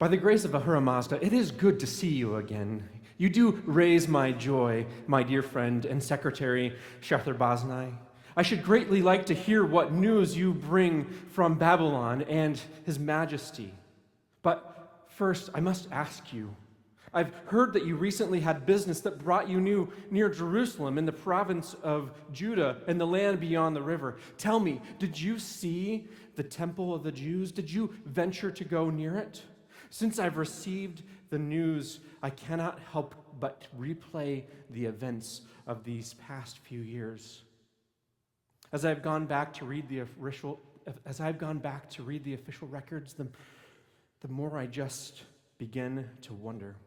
By the grace of Ahura Mazda, it is good to see you again. You do raise my joy, my dear friend and secretary, Shatharbaznai. I should greatly like to hear what news you bring from Babylon and His Majesty. But first, I must ask you, I've heard that you recently had business that brought you near Jerusalem in the province of Judah and the land beyond the river. Tell me, did you see the temple of the Jews? Did you venture to go near it? Since I've received the news, I cannot help but replay the events of these past few years. As I've gone back to read the official records, the more I just begin to wonder.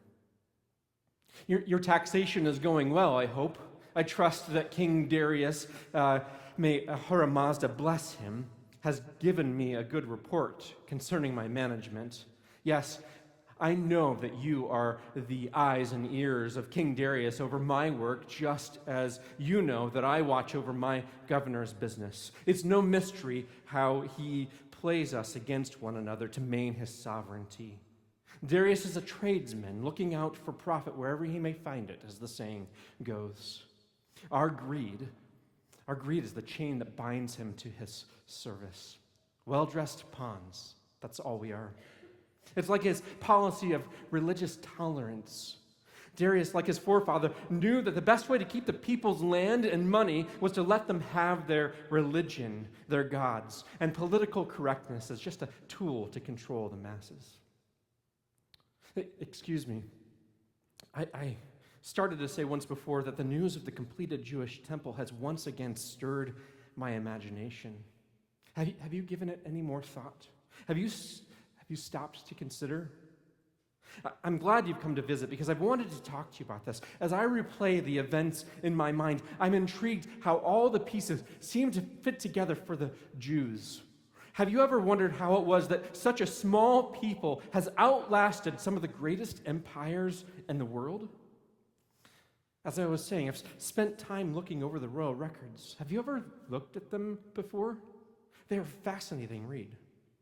Your taxation is going well, I hope. I trust that King Darius, may Ahura Mazda bless him, has given me a good report concerning my management. Yes, I know that you are the eyes and ears of King Darius over my work, just as you know that I watch over my governor's business. It's no mystery how he plays us against one another to maintain his sovereignty. Darius is a tradesman looking out for profit wherever he may find it, as the saying goes. Our greed is the chain that binds him to his service. Well-dressed pawns, that's all we are. It's like his policy of religious tolerance. Darius, like his forefather, knew that the best way to keep the people's land and money was to let them have their religion, their gods, and political correctness as just a tool to control the masses. Excuse me. I started to say once before that the news of the completed Jewish temple has once again stirred my imagination. Have you given it any more thought? Have you stopped to consider? I'm glad you've come to visit because I've wanted to talk to you about this. As I replay the events in my mind, I'm intrigued how all the pieces seem to fit together for the Jews. Have you ever wondered how it was that such a small people has outlasted some of the greatest empires in the world? As I was saying, I've spent time looking over the royal records. Have you ever looked at them before? They are a fascinating read.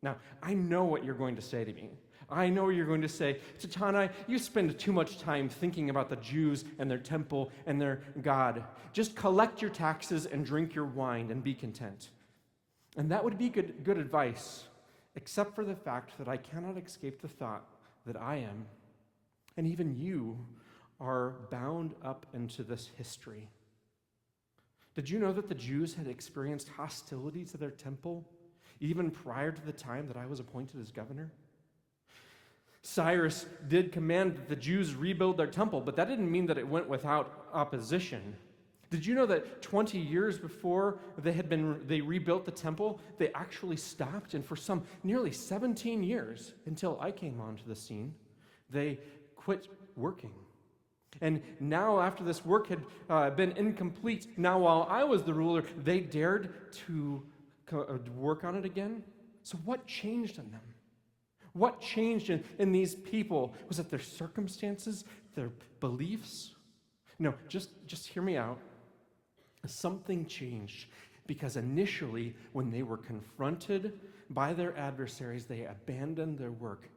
Now, I know what you're going to say to me. I know you're going to say, Tatana, you spend too much time thinking about the Jews and their temple and their God. Just collect your taxes and drink your wine and be content. And that would be good advice, except for the fact that I cannot escape the thought that I am, and even you, are bound up into this history. Did you know that the Jews had experienced hostility to their temple even prior to the time that I was appointed as governor? Cyrus did command that the Jews rebuild their temple, but that didn't mean that it went without opposition. Did you know that 20 years before they rebuilt the temple, they actually stopped, and for some nearly 17 years, until I came onto the scene, they quit working. And now, after this work had been incomplete, now while I was the ruler, they dared to work on it again? So what changed in them? What changed in these people? Was it their circumstances, their beliefs? No, just hear me out. Something changed because initially, when they were confronted by their adversaries, they abandoned their work.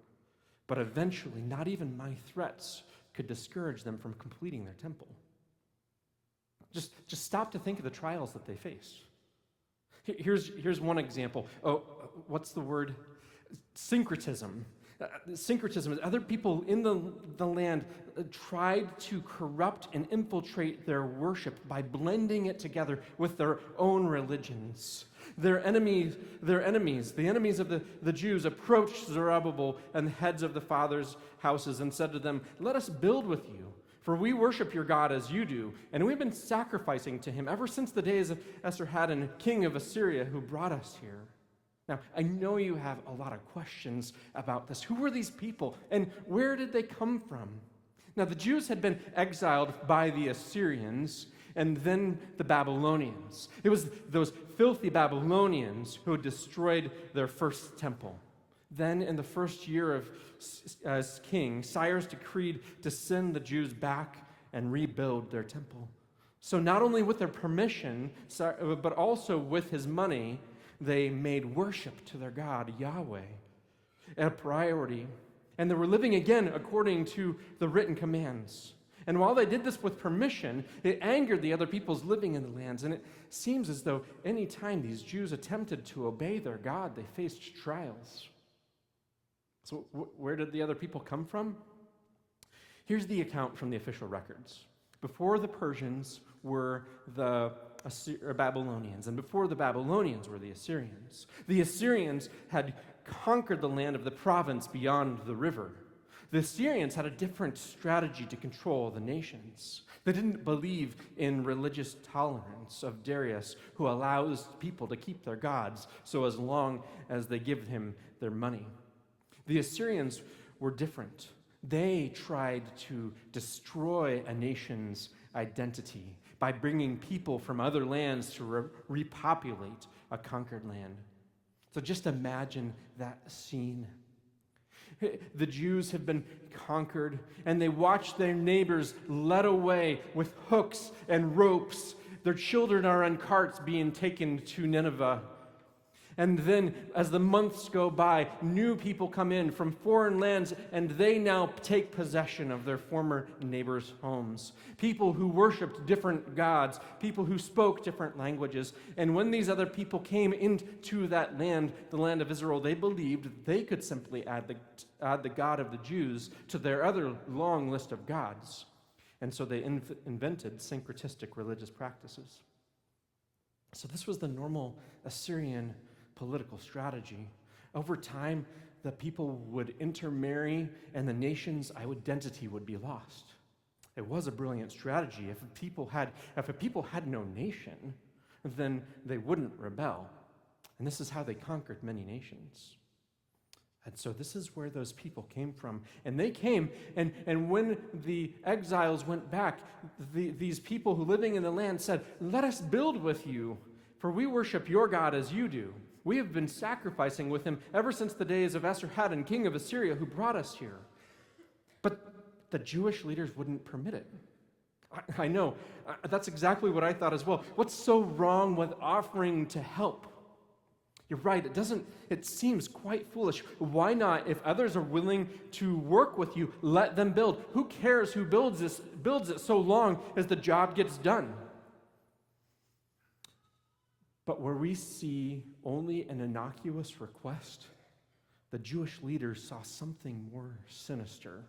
But eventually, not even my threats could discourage them from completing their temple. Just stop to think of the trials that they faced. Here's one example. Oh, what's the word? Syncretism. Syncretism is other people in the land tried to corrupt and infiltrate their worship by blending it together with their own religions. The enemies of the Jews, approached Zerubbabel and the heads of the fathers' houses and said to them, "Let us build with you, for we worship your God as you do, and we've been sacrificing to him ever since the days of Esarhaddon, king of Assyria, who brought us here." Now, I know you have a lot of questions about this. Who were these people, and where did they come from? Now, the Jews had been exiled by the Assyrians and then the Babylonians. It was those filthy Babylonians who destroyed their first temple. Then, in the first year of as king, Cyrus decreed to send the Jews back and rebuild their temple. So not only with their permission, but also with his money, they made worship to their God, Yahweh, a priority. And they were living again according to the written commands. And while they did this with permission, it angered the other peoples living in the lands. And it seems as though any time these Jews attempted to obey their God, they faced trials. So where did the other people come from? Here's the account from the official records. Before the Persians were the Babylonians, and before the Babylonians were the Assyrians. The Assyrians had conquered the land of the province beyond the river. The Assyrians had a different strategy to control the nations. They didn't believe in religious tolerance of Darius, who allows people to keep their gods so as long as they give him their money. The Assyrians were different. They tried to destroy a nation's identity by bringing people from other lands to repopulate a conquered land. So just imagine that scene. The Jews have been conquered, and they watch their neighbors led away with hooks and ropes. Their children are on carts being taken to Nineveh. And then, as the months go by, new people come in from foreign lands, and they now take possession of their former neighbors' homes. People who worshiped different gods, people who spoke different languages. And when these other people came into that land, the land of Israel, they believed they could simply add the God of the Jews to their other long list of gods. And so they invented syncretistic religious practices. So this was the normal Assyrian political strategy. Over time, the people would intermarry and the nation's identity would be lost. It was a brilliant strategy. If a people had no nation, then they wouldn't rebel. And this is how they conquered many nations. And so this is where those people came from. And they came, and when the exiles went back, these people who living in the land said, "Let us build with you, for we worship your God as you do. We have been sacrificing with him ever since the days of Esarhaddon, king of Assyria, who brought us here." But the Jewish leaders wouldn't permit it. I know, that's exactly what I thought as well. What's so wrong with offering to help? You're right, it seems quite foolish. Why not, if others are willing to work with you, let them build? Who cares who builds it so long as the job gets done? But where we see only an innocuous request, the Jewish leaders saw something more sinister.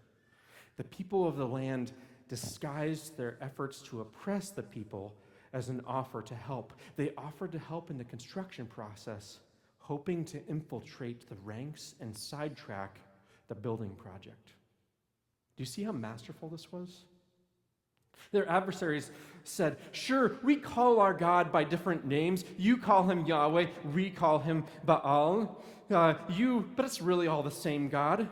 The people of the land disguised their efforts to oppress the people as an offer to help. They offered to help in the construction process, hoping to infiltrate the ranks and sidetrack the building project. Do you see how masterful this was? Their adversaries said, "Sure, we call our God by different names. You call him Yahweh, we call him Baal. But it's really all the same God.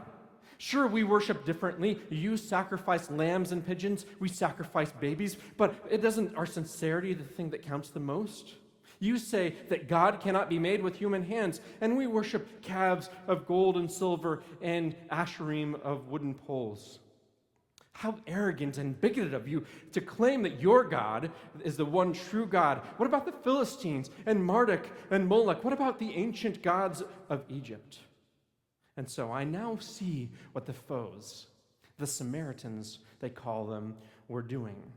Sure, we worship differently. You sacrifice lambs and pigeons, we sacrifice babies, but it doesn't our sincerity the thing that counts the most? You say that God cannot be made with human hands, and we worship calves of gold and silver and asherim of wooden poles. How arrogant and bigoted of you to claim that your God is the one true God. What about the Philistines and Marduk and Moloch? What about the ancient gods of Egypt?" And so I now see what the foes, the Samaritans, they call them, were doing.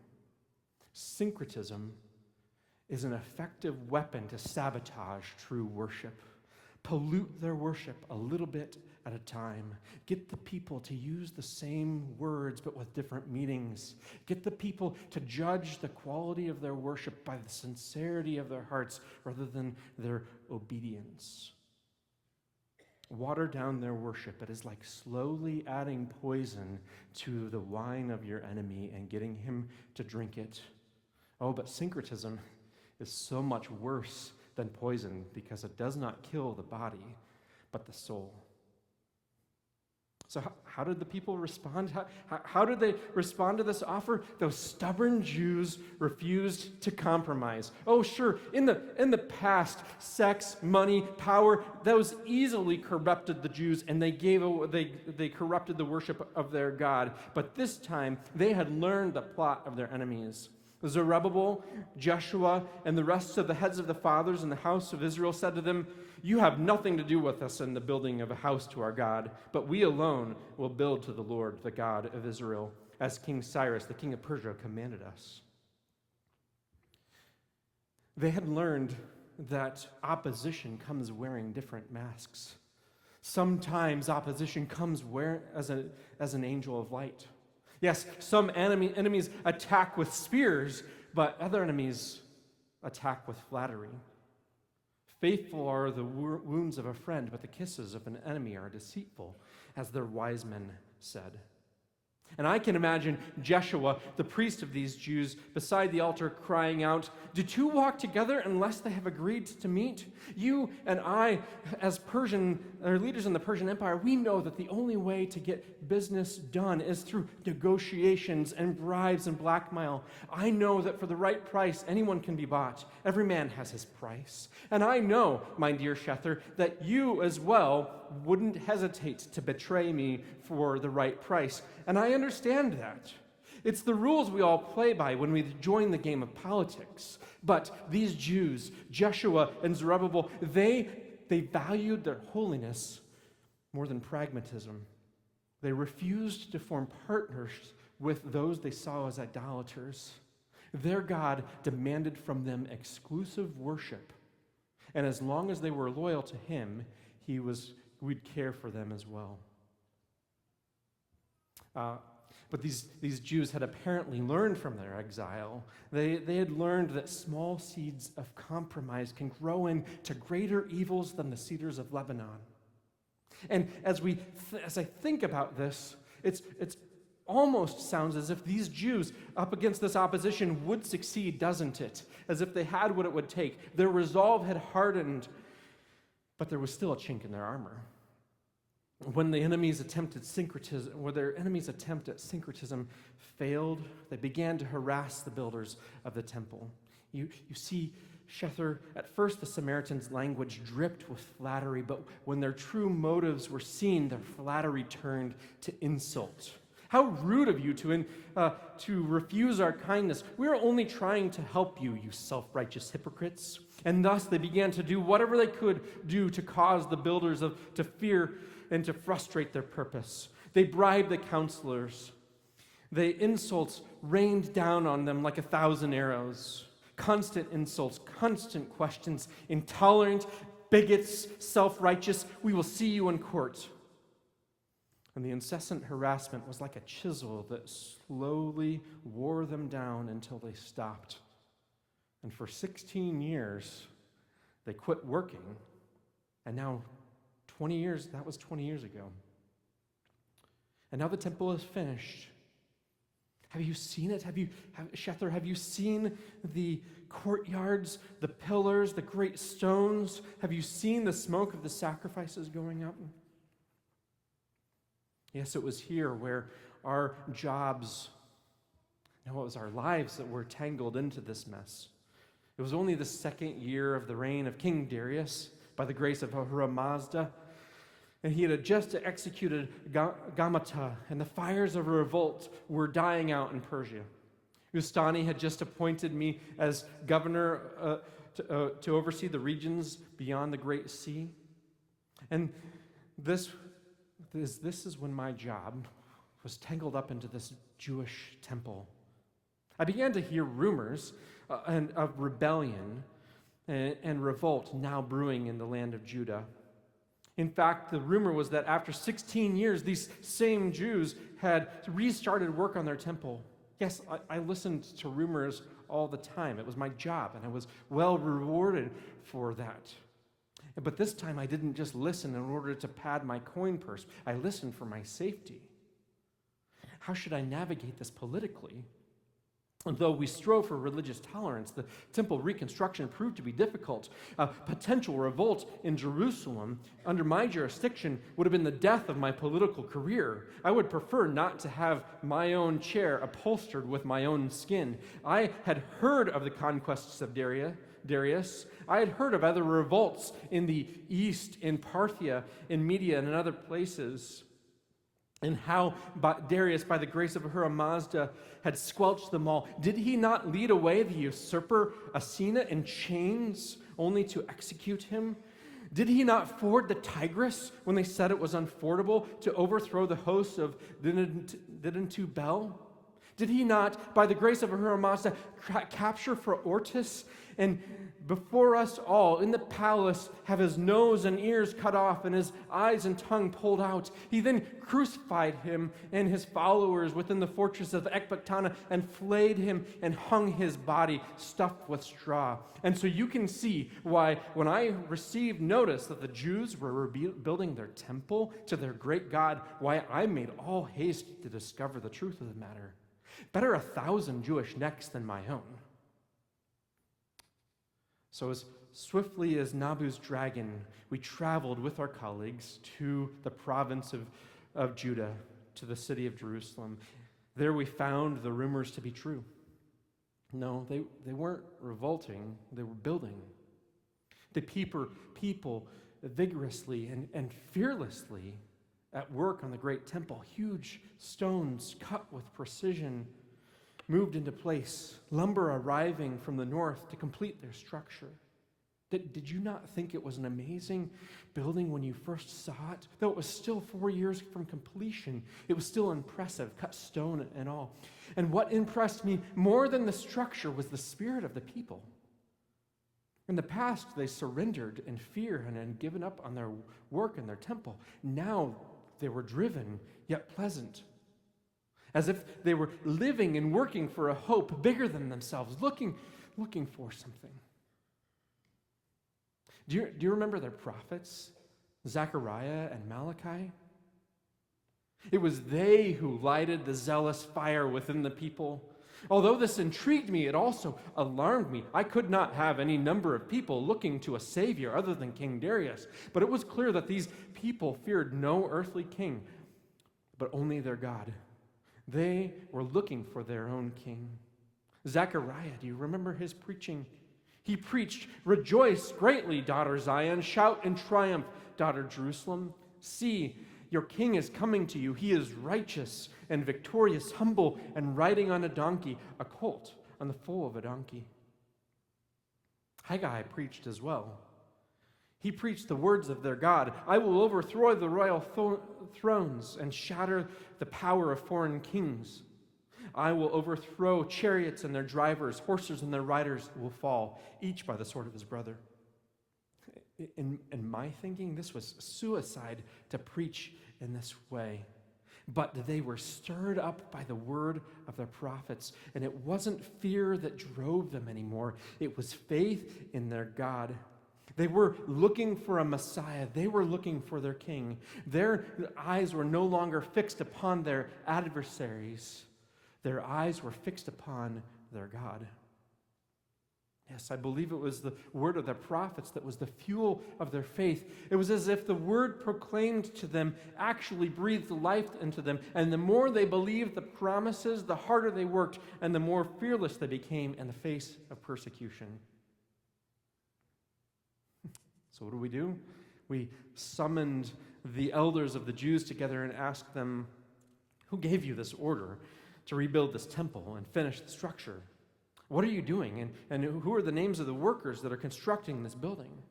Syncretism is an effective weapon to sabotage true worship. Pollute their worship a little bit at a time. Get the people to use the same words but with different meanings. Get the people to judge the quality of their worship by the sincerity of their hearts rather than their obedience. Water down their worship. It is like slowly adding poison to the wine of your enemy and getting him to drink it. Oh, but syncretism is so much worse than poison because it does not kill the body, but the soul. So how did the people respond? How did they respond to this offer? Those stubborn Jews refused to compromise. Oh, sure, in the past, sex, money, power, those easily corrupted the Jews, and they corrupted the worship of their God. But this time, they had learned the plot of their enemies. Zerubbabel, Jeshua, and the rest of the heads of the fathers in the house of Israel said to them, "You have nothing to do with us in the building of a house to our God, but we alone will build to the Lord, the God of Israel, as King Cyrus, the king of Persia, commanded us." They had learned that opposition comes wearing different masks. Sometimes opposition comes as an angel of light. Yes, some enemies attack with spears, but other enemies attack with flattery. Faithful are the wounds of a friend, but the kisses of an enemy are deceitful, as their wise men said. And I can imagine Jeshua, the priest of these Jews, beside the altar crying out, "Do two walk together unless they have agreed to meet? You and I, as leaders in the Persian Empire, we know that the only way to get business done is through negotiations and bribes and blackmail. I know that for the right price, anyone can be bought. Every man has his price. And I know, my dear Shether, that you as well wouldn't hesitate to betray me for the right price. And I understand that. It's the rules we all play by when we join the game of politics. But these Jews, Jeshua and Zerubbabel, they valued their holiness more than pragmatism. They refused to form partners with those they saw as idolaters. Their God demanded from them exclusive worship. And as long as they were loyal to him, we'd care for them as well. But these Jews had apparently learned from their exile. They had learned that small seeds of compromise can grow into greater evils than the cedars of Lebanon. And as I think about this, it's almost sounds as if these Jews up against this opposition would succeed, doesn't it? As if they had what it would take. Their resolve had hardened, but there was still a chink in their armor. When their enemy's attempt at syncretism failed, they began to harass the builders of the temple. You see, Shether, at first the Samaritans' language dripped with flattery, but when their true motives were seen, their flattery turned to insult. How rude of you to refuse our kindness. We are only trying to help you, you self-righteous hypocrites. And thus they began to do whatever they could do to cause the builders to fear and to frustrate their purpose. They bribed the counselors. The insults rained down on them like 1,000 arrows. Constant insults, constant questions, intolerant, bigots, self-righteous. We will see you in court. And the incessant harassment was like a chisel that slowly wore them down until they stopped. And for 16 years, they quit working. And now 20 years, that was 20 years ago. And now the temple is finished. Have you seen it? Shether, have you seen the courtyards, the pillars, the great stones? Have you seen the smoke of the sacrifices going up? Yes, it was here where our jobs, it was our lives that were tangled into this mess. It was only the second year of the reign of King Darius, by the grace of Ahura Mazda, and he had just executed Gamata, and the fires of a revolt were dying out in Persia. Ustani had just appointed me as governor to oversee the regions beyond the Great Sea. And this is when my job was tangled up into this Jewish temple. I began to hear rumors of rebellion and revolt now brewing in the land of Judah. In fact, the rumor was that after 16 years, these same Jews had restarted work on their temple. Yes, I listened to rumors all the time. It was my job, and I was well rewarded for that. But this time, I didn't just listen in order to pad my coin purse. I listened for my safety. How should I navigate this politically? And though we strove for religious tolerance, the temple reconstruction proved to be difficult. A potential revolt in Jerusalem under my jurisdiction would have been the death of my political career. I would prefer not to have my own chair upholstered with my own skin. I had heard of the conquests of Darius. I had heard of other revolts in the east, in Parthia, in Media, and in other places. and how Darius, by the grace of Ahura Mazda, had squelched them all. Did he not lead away the usurper Asina in chains only to execute him? Did he not ford the Tigris when they said it was unfordable to overthrow the hosts of Didntu Bel? Did he not, by the grace of Ahura Mazda, capture Ortis and before us all in the palace have his nose and ears cut off and his eyes and tongue pulled out? He then crucified him and his followers within the fortress of Ecbatana and flayed him and hung his body stuffed with straw. And so you can see why when I received notice that the Jews were building their temple to their great God, why I made all haste to discover the truth of the matter. Better 1,000 Jewish necks than my own. So as swiftly as Nabu's dragon, we traveled with our colleagues to the province of Judah, to the city of Jerusalem. There we found the rumors to be true. No, they weren't revolting, they were building. The people vigorously and fearlessly at work on the great temple. Huge stones cut with precision moved into place, lumber arriving from the north to complete their structure. Did you not think it was an amazing building when you first saw it? Though it was still 4 years from completion, it was still impressive, cut stone and all. And what impressed me more than the structure was the spirit of the people. In the past, they surrendered in fear and had given up on their work in their temple. Now they were driven, yet pleasant, as if they were living and working for a hope bigger than themselves, looking for something. Do you remember their prophets, Zechariah and Malachi? It was they who lighted the zealous fire within the people. Although this intrigued me, it also alarmed me. I could not have any number of people looking to a savior other than King Darius, but it was clear that these people feared no earthly king, but only their God. They were looking for their own king. Zechariah, do you remember his preaching? He preached, "Rejoice greatly, daughter Zion. Shout in triumph, daughter Jerusalem. See, your king is coming to you. He is righteous and victorious, humble and riding on a donkey, a colt on the foal of a donkey." Haggai preached as well. He preached the words of their God. "I will overthrow the royal thrones and shatter the power of foreign kings. I will overthrow chariots and their drivers, horses and their riders will fall, each by the sword of his brother." In my thinking, this was suicide to preach in this way. But they were stirred up by the word of their prophets, and it wasn't fear that drove them anymore. It was faith in their God. They were looking for a Messiah. They were looking for their king. Their eyes were no longer fixed upon their adversaries. Their eyes were fixed upon their God. Yes, I believe it was the word of the prophets that was the fuel of their faith. It was as if the word proclaimed to them actually breathed life into them. And the more they believed the promises, the harder they worked, and the more fearless they became in the face of persecution. So what do? We summoned the elders of the Jews together and asked them, "Who gave you this order to rebuild this temple and finish the structure? What are you doing? And who are the names of the workers that are constructing this building?"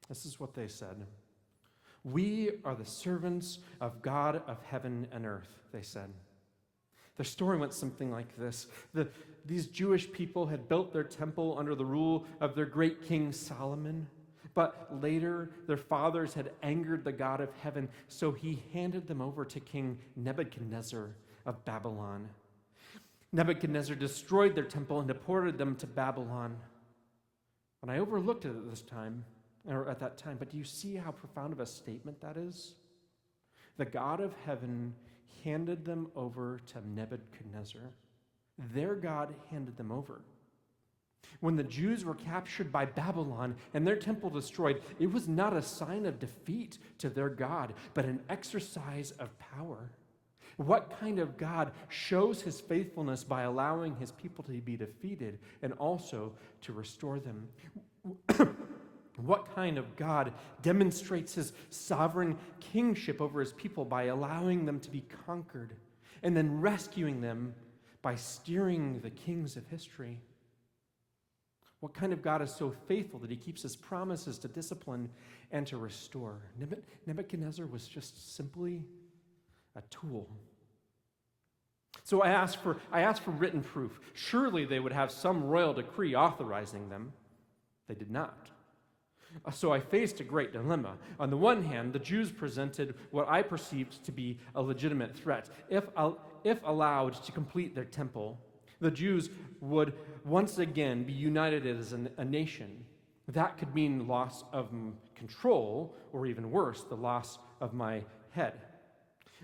This is what they said. "We are the servants of God of heaven and earth," they said. Their story went something like this. These Jewish people had built their temple under the rule of their great king Solomon. But later, their fathers had angered the God of heaven, so he handed them over to King Nebuchadnezzar of Babylon. Nebuchadnezzar destroyed their temple and deported them to Babylon. And I overlooked it at that time, but do you see how profound of a statement that is? The God of heaven handed them over to Nebuchadnezzar. Their God handed them over. When the Jews were captured by Babylon and their temple destroyed, it was not a sign of defeat to their God, but an exercise of power. What kind of God shows his faithfulness by allowing his people to be defeated and also to restore them? What kind of God demonstrates his sovereign kingship over his people by allowing them to be conquered and then rescuing them by steering the kings of history? What kind of God is so faithful that he keeps his promises to discipline and to restore? Nebuchadnezzar was just simply a tool. So I asked for written proof. Surely they would have some royal decree authorizing them. They did not. So I faced a great dilemma. On the one hand, the Jews presented what I perceived to be a legitimate threat. If allowed to complete their temple, the Jews would once again be united as a nation. That could mean loss of control, or even worse, the loss of my head.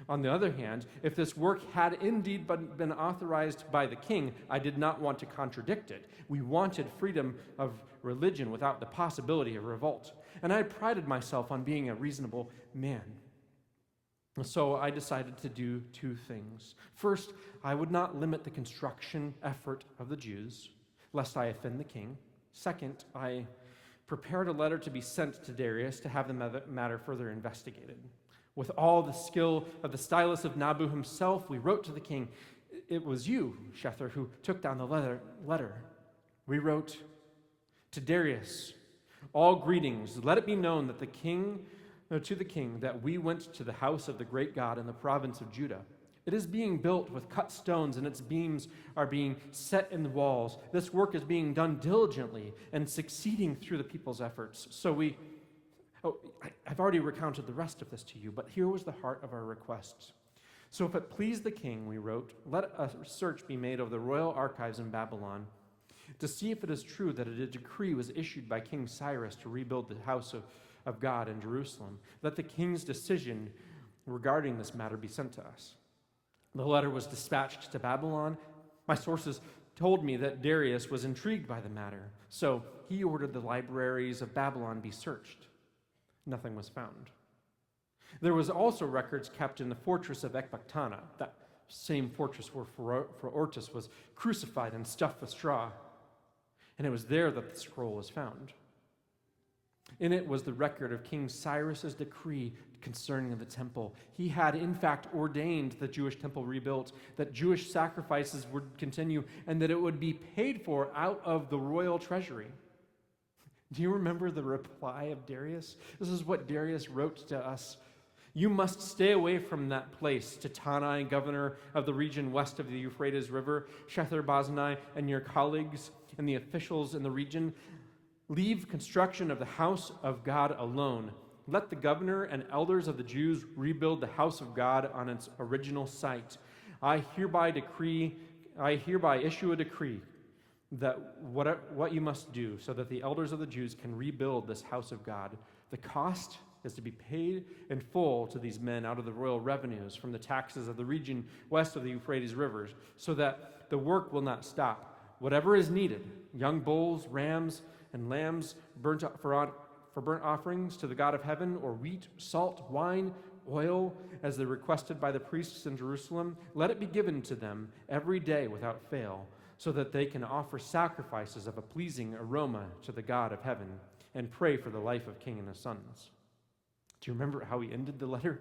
On the other hand, if this work had indeed been authorized by the king, I did not want to contradict it. We wanted freedom of religion without the possibility of revolt. And I prided myself on being a reasonable man. So I decided to do two things. First, I would not limit the construction effort of the Jews, lest I offend the king. Second, I prepared a letter to be sent to Darius to have the matter further investigated. With all the skill of the stylus of Nabu himself, we wrote to the king. It was you, Shether, who took down the letter. We wrote to Darius, all greetings. Let it be known that to the king that we went to the house of the great God in the province of Judah. It is being built with cut stones, and its beams are being set in the walls. This work is being done diligently and succeeding through the people's efforts. I've already recounted the rest of this to you, but here was the heart of our requests. So if it pleased the king, we wrote, let a search be made of the royal archives in Babylon to see if it is true that a decree was issued by King Cyrus to rebuild the house of God in Jerusalem. Let the king's decision regarding this matter be sent to us. The letter was dispatched to Babylon. My sources told me that Darius was intrigued by the matter, so he ordered the libraries of Babylon be searched. Nothing was found. There was also records kept in the fortress of Ecbatana, that same fortress where Phraates was crucified and stuffed with straw. And it was there that the scroll was found. In it was the record of King Cyrus's decree concerning the temple. He had, in fact, ordained the Jewish temple rebuilt, that Jewish sacrifices would continue, and that it would be paid for out of the royal treasury. Do you remember the reply of Darius? This is what Darius wrote to us. You must stay away from that place, Tatanai, governor of the region west of the Euphrates River, Shether-Boznai, and your colleagues and the officials in the region. Leave construction of the house of God alone. Let the governor and elders of the Jews rebuild the house of God on its original site. I hereby issue a decree that what you must do so that the elders of the Jews can rebuild this house of God. The cost is to be paid in full to these men out of the royal revenues from the taxes of the region west of the Euphrates rivers, so that the work will not stop. Whatever is needed, young bulls, rams, and lambs for burnt offerings to the God of heaven, or wheat, salt, wine, oil, as they're requested by the priests in Jerusalem, let it be given to them every day without fail, so that they can offer sacrifices of a pleasing aroma to the God of heaven and pray for the life of king and his sons. Do you remember how he ended the letter?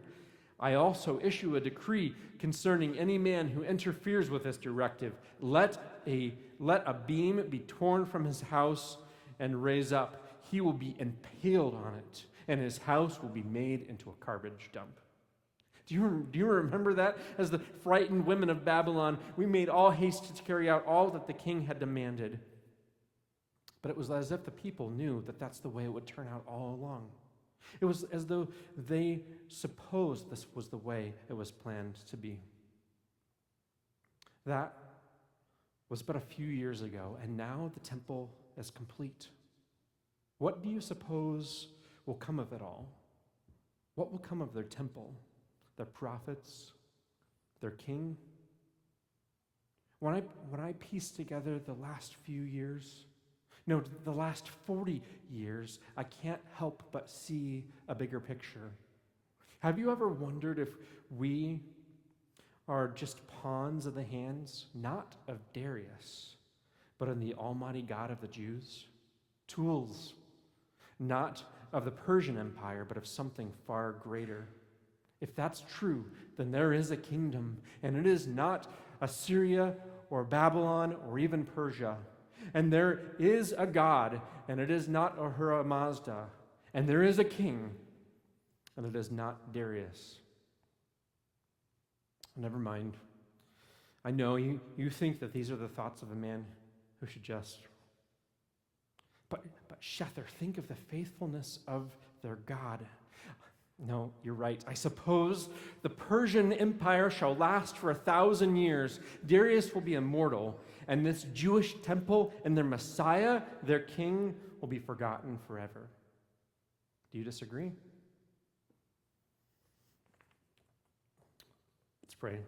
I also issue a decree concerning any man who interferes with this directive. Let a beam be torn from his house and raise up. He will be impaled on it, and his house will be made into a garbage dump. Do you remember that? As the frightened women of Babylon, we made all haste to carry out all that the king had demanded. But it was as if the people knew that that's the way it would turn out all along. It was as though they supposed this was the way it was planned to be. That was but a few years ago, and now the temple is complete. What do you suppose will come of it all? What will come of their temple, their prophets, their king? When I piece together the last few years, no, the last 40 years, I can't help but see a bigger picture. Have you ever wondered if we are just pawns in the hands, not of Darius, but in the Almighty God of the Jews? Tools not of the Persian Empire, but of something far greater. If that's true, then there is a kingdom, and it is not Assyria or Babylon or even Persia. And there is a God, and it is not Ahura Mazda. And there is a king, and it is not Darius. Never mind. I know you think that these are the thoughts of a man who should just. But Shether, think of the faithfulness of their God. No, you're right. I suppose the Persian Empire shall last for 1,000 years. Darius will be immortal, and this Jewish temple and their Messiah, their king, will be forgotten forever. Do you disagree? Let's pray.